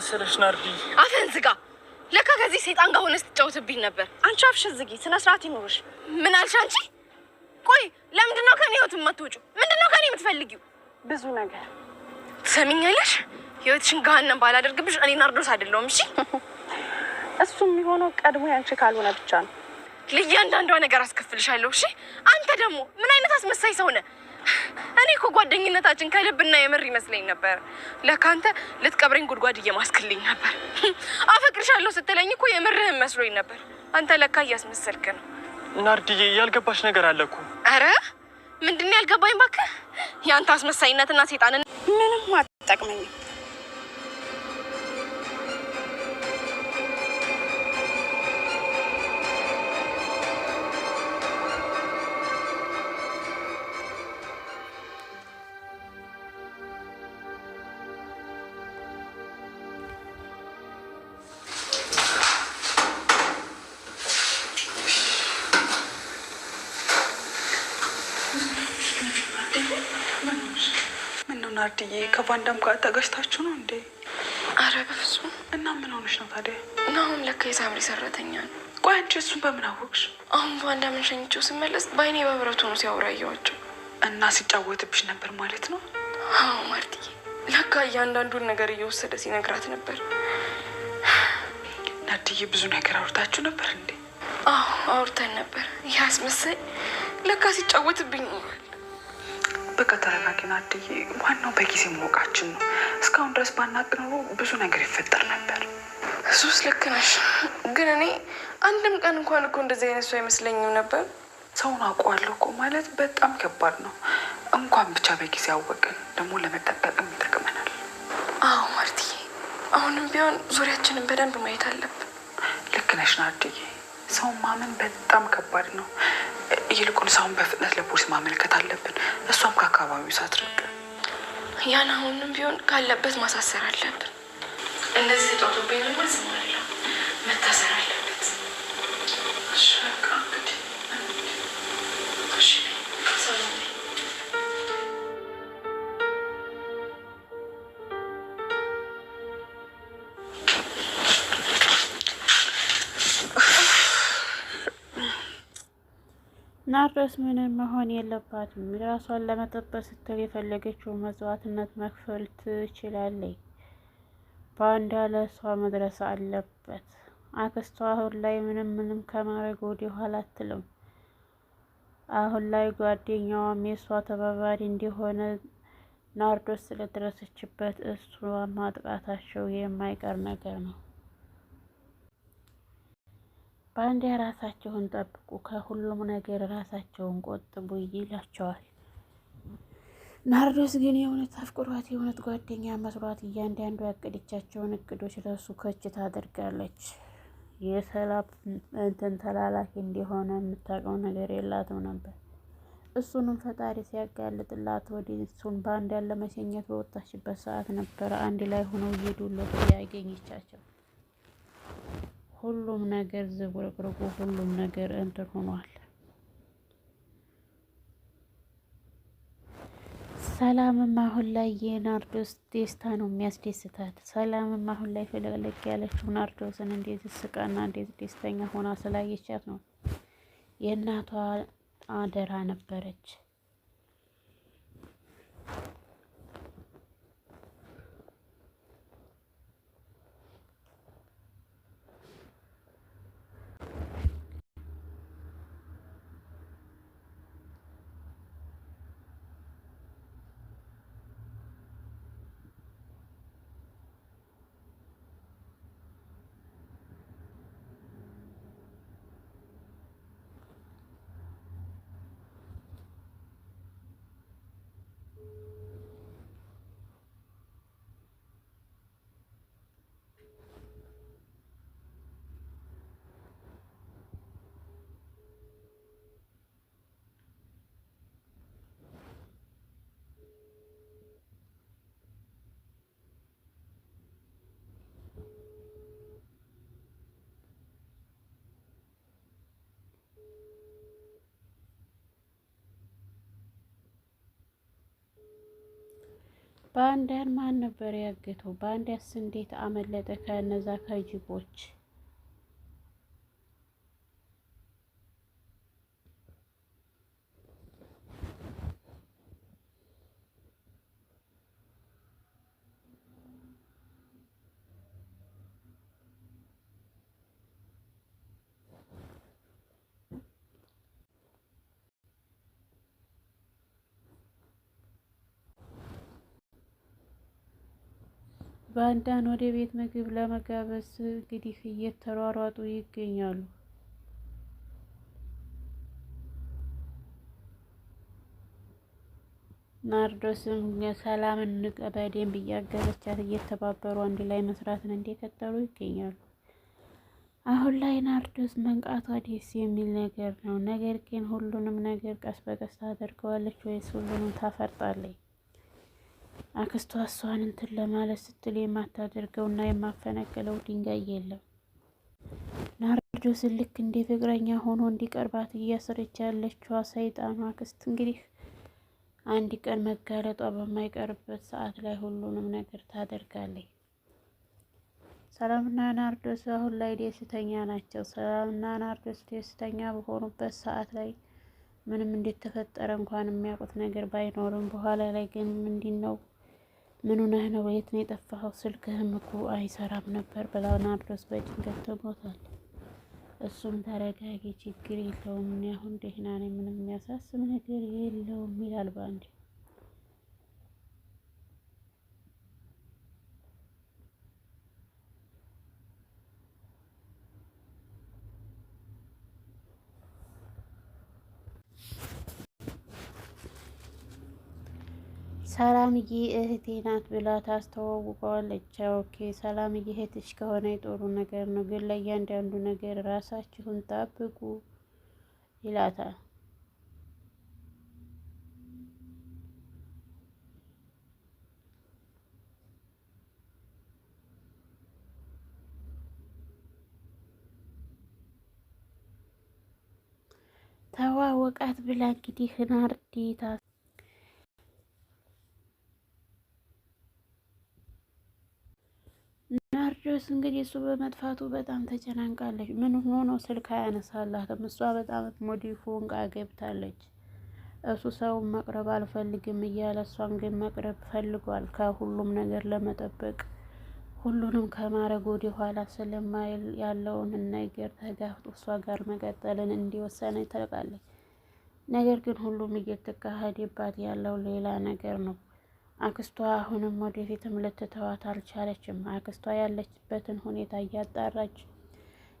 መሰለሽ ናርዲ? አፈን ዝጋ። ለካ ከዚህ ሰይጣን ጋር ሆነሽ ትጫወትብኝ ነበር። አንቺ አፍሽን ዝጊ፣ ስነ ስርዓት ይኖርሽ። ምን አልሽ አንቺ? ቆይ ለምንድን ነው ከኔ ህይወት የማትወጪው? ምንድን ነው ከኔ የምትፈልጊው? ብዙ ነገር ትሰሚኛለሽ? ህይወትሽን ገሃነም ባላደርግብሽ እኔ ናርዶስ አይደለሁም። እሺ እሱ የሚሆነው ቀድሞ ያንቺ ካልሆነ ብቻ ነው። ለእያንዳንዷ ነገር አስከፍልሻለሁ። እሺ አንተ ደግሞ ምን አይነት አስመሳይ ሰው ነህ? እኔ እኮ ጓደኝነታችን ከልብና የምር ይመስለኝ ነበር። ለካ አንተ ልትቀብረኝ ጉድጓድ እየማስክልኝ ነበር። አፈቅርሻለሁ ስትለኝ እኮ የምርህን መስሎኝ ነበር። አንተ ለካ እያስመሰልክ ነው። ናርዲዬ ያልገባሽ ነገር አለ እኮ። ኧረ ምንድን ነው ያልገባኝ? እባክህ የአንተ አስመሳይነትና ሴጣንን ምንም አትጠቅመኝም። ናርዲዬ ከቫንዳም ጋር ተገጭታችሁ ነው እንዴ? አረ በፍጹም። እና ምን ሆነሽ ነው ታዲያ? ናሁም ለካ የሳምሪ ሰራተኛ ነው። ቆይ አንቺ እሱን በምን አወቅሽ? አሁን ቫንዳምን ሸኝቼው ስመለስ በአይኔ በብረቱ ነው ሲያወራ አየኋቸው። እና ሲጫወትብሽ ነበር ማለት ነው? አዎ ማርትዬ፣ ለካ እያንዳንዱን ነገር እየወሰደ ሲነግራት ነበር። ናርዲዬ ብዙ ነገር አውርታችሁ ነበር እንዴ? አዎ አውርተን ነበር። ያስመሰኝ ለካ ሲጫወትብኝ ነው። በቃ ተረጋጊ ናርዲዬ፣ ዋናው በጊዜ ማወቃችን ነው። እስካሁን ድረስ ባናቅ ኖሮ ብዙ ነገር ይፈጠር ነበር። እሱስ ልክ ነሽ፣ ግን እኔ አንድም ቀን እንኳን እኮ እንደዚህ አይነት ሰው አይመስለኝም ነበር። ሰውን አውቀዋለሁ እኮ ማለት በጣም ከባድ ነው። እንኳን ብቻ በጊዜ አወቅን፣ ደግሞ ለመጠበቅም ይጠቅመናል። አዎ ማርትዬ፣ አሁንም ቢሆን ዙሪያችንን በደንብ ማየት አለብን። ልክ ነሽ ናርዲዬ፣ ሰውን ማመን በጣም ከባድ ነው። ይልቁን ሰውን በፍጥነት ለፖሊስ ማመልከት አለብን፣ እሷም ከአካባቢው ሳትርቅ። ያን አሁንም ቢሆን ካለበት ማሳሰር አለብን። እንደዚህ ተጫውቶብኝ ማስማለሁ መታሰር አለበት። እሺ በቃ እንግዲህ እሺ ሰላም። ናርዶስ ምንም መሆን የለባትም። ራሷን ለመጠበቅ ስትል የፈለገችው መስዋዕትነት መክፈል ትችላለች። ባንዳ ለእሷ መድረስ አለበት። አክስቷ አሁን ላይ ምንም ከማድረግ ወደ ኋላ አትልም። አሁን ላይ ጓደኛዋም የእሷ ተባባሪ እንዲሆነ ናርዶስ ስለደረሰችበት እሷ ማጥቃታቸው የማይቀር ነገር ነው። ባንዳ ራሳቸውን ጠብቁ፣ ከሁሉም ነገር ራሳቸውን ቆጥቡ ይላቸዋል። ናርዶስ ግን የእውነት አፍቅሯት የእውነት ጓደኛ መስሏት እያንዳንዱ ያቀደቻቸውን እቅዶች ለሱ ከች ታደርጋለች። የሰላም ተላላኪ እንዲሆነ የምታውቀው ነገር የላትም ነበር። እሱንም ፈጣሪ ሲያጋልጥላት ወደ እሱን ባንዳን ለመሸኘት በወጣችበት ሰዓት ነበረ አንድ ላይ ሆነው እየዱለት ያገኘቻቸው። ሁሉም ነገር ዝብርቅርቁ፣ ሁሉም ነገር እንትን ሆኗል። ሰላምም አሁን ላይ የናርዶስ ደስታ ነው የሚያስደስታት። ሰላምም አሁን ላይ ፍለቅለቅ ያለችው ናርዶስን እንዴት ስቃና እንዴት ደስተኛ ሆና ስላየቻት ነው። የእናቷ አደራ ነበረች። ባንዳን ማን ነበር ያገተው? ባንዳስ እንዴት አመለጠ ከነዛ ከጅቦች? ባንዳን ወደ ቤት ምግብ ለመጋበዝ እንግዲህ እየተሯሯጡ ይገኛሉ። ናርዶስም ሰላምን በደንብ እያገዘቻት እየተባበሩ አንድ ላይ መስራትን እንደቀጠሉ ይገኛሉ። አሁን ላይ ናርዶስ መንቃቷ ደስ የሚል ነገር ነው። ነገር ግን ሁሉንም ነገር ቀስ በቀስ ታደርገዋለች ወይስ ሁሉንም ታፈርጣለች? አክስቷ እሷን እንትን ለማለት ስትል የማታደርገውና የማፈነቅለው ድንጋይ የለም። ናርዶስን ልክ እንደ ፍቅረኛ ሆኖ እንዲቀርባት እያሰረች ያለችዋ ሰይጣኗ አክስት እንግዲህ አንድ ቀን መጋለጧ በማይቀርበት ሰዓት ላይ ሁሉንም ነገር ታደርጋለች። ሰላምና ናርዶስ አሁን ላይ ደስተኛ ናቸው። ሰላምና ናርዶስ ደስተኛ በሆኑበት ሰዓት ላይ ምንም እንደተፈጠረ እንኳን የሚያውቁት ነገር ባይኖርም በኋላ ላይ ግን ምንድነው ምን ሆነህ ነው? የት ነው የጠፋኸው? ስልክህም እኮ አይሰራም ነበር ብላ ናርዶስ በጭንቀት ተሞታለች። እሱም ተረጋጊ፣ ችግር የለውም፣ እኔ አሁን ደህና ነኝ፣ ምንም የሚያሳስብ ነገር የለውም ይላል ባንዴ። ሰላምዬ እህቴ ናት ብላ ታስተዋውቀዋለች። ኦኬ ሰላምዬ እህትሽ ከሆነ የጦሩ ነገር ነው፣ ግን ለእያንዳንዱ ነገር ራሳችሁን ጠብቁ ይላታል። ተዋወቃት ብላ እንግዲህ ናርዲ ናርዶስ እንግዲህ እሱ በመጥፋቱ በጣም ተጨናንቃለች። ምን ሆኖ ስልክ አያነሳላትም። እሷ በጣም ሞዲፎን ቃ ገብታለች። እሱ ሰውን መቅረብ አልፈልግም እያለ እሷን ግን መቅረብ ፈልጓል። ከሁሉም ነገር ለመጠበቅ ሁሉንም ከማድረግ ወደ ኋላ ስለማይል ያለውን ነገር ተጋፍጦ እሷ ጋር መቀጠልን እንዲወሰነ ታውቃለች። ነገር ግን ሁሉም እየተካሄደባት ያለው ሌላ ነገር ነው። አክስቷ አሁንም ወደፊትም ልትተዋት አልቻለችም። አክስቷ ያለችበትን ሁኔታ እያጣራች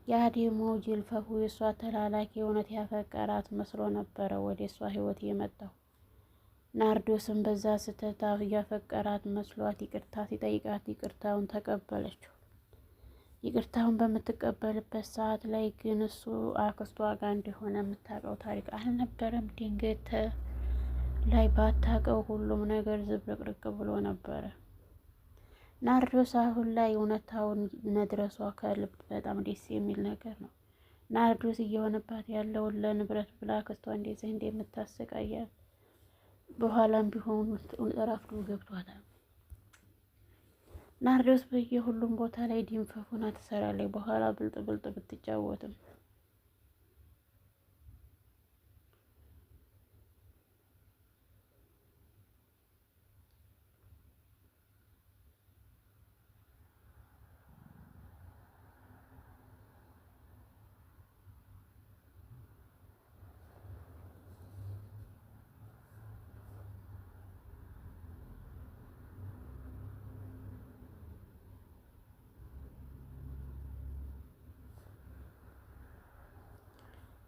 ያ ደግሞ ጅልፈፉ የእሷ ተላላኪ እውነት ያፈቀራት መስሎ ነበረ ወደ እሷ ህይወት የመጣው። ናርዶስም በዛ ስተታ እያፈቀራት መስሏት ይቅርታ ሲጠይቃት ይቅርታውን ተቀበለችው። ይቅርታውን በምትቀበልበት ሰዓት ላይ ግን እሱ አክስቷ ጋር እንደሆነ የምታውቀው ታሪክ አልነበረም። ድንገት ላይ ባታውቀው ሁሉም ነገር ዝብርቅርቅ ብሎ ነበረ። ናርዶስ አሁን ላይ እውነታውን መድረሷ ከልብ በጣም ደስ የሚል ነገር ነው። ናርዶስ እየሆነባት ያለውን ለንብረት ብላ አክስቷ እንደዚህ እንደምታሰቃያት በኋላም ቢሆን ረፍዶ ገብቷታል። ናርዶስ በየሁሉም ቦታ ላይ ድንፈፉና ትሰራለች። በኋላ ብልጥ ብልጥ ብትጫወትም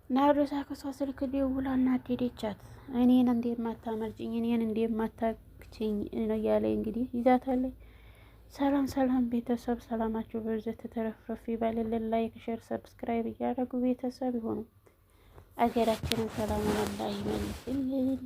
ናርዶስ አክስቷ ስልክ ደውላ እናደደቻት። እኔን እንደማታመልጭኝ እኔን እንደማታክችኝ ነው እያለ እንግዲህ ይዛታለች። ሰላም ሰላም ቤተሰብ፣ ሰላማችሁ በርዘት ተተረፍረፍ ይበልልን። ላይክ ሼር ሰብስክራይብ እያደረጉ ቤተሰብ ይሆኑ። አገራችንን ሰላም አላህ ይመልስልን።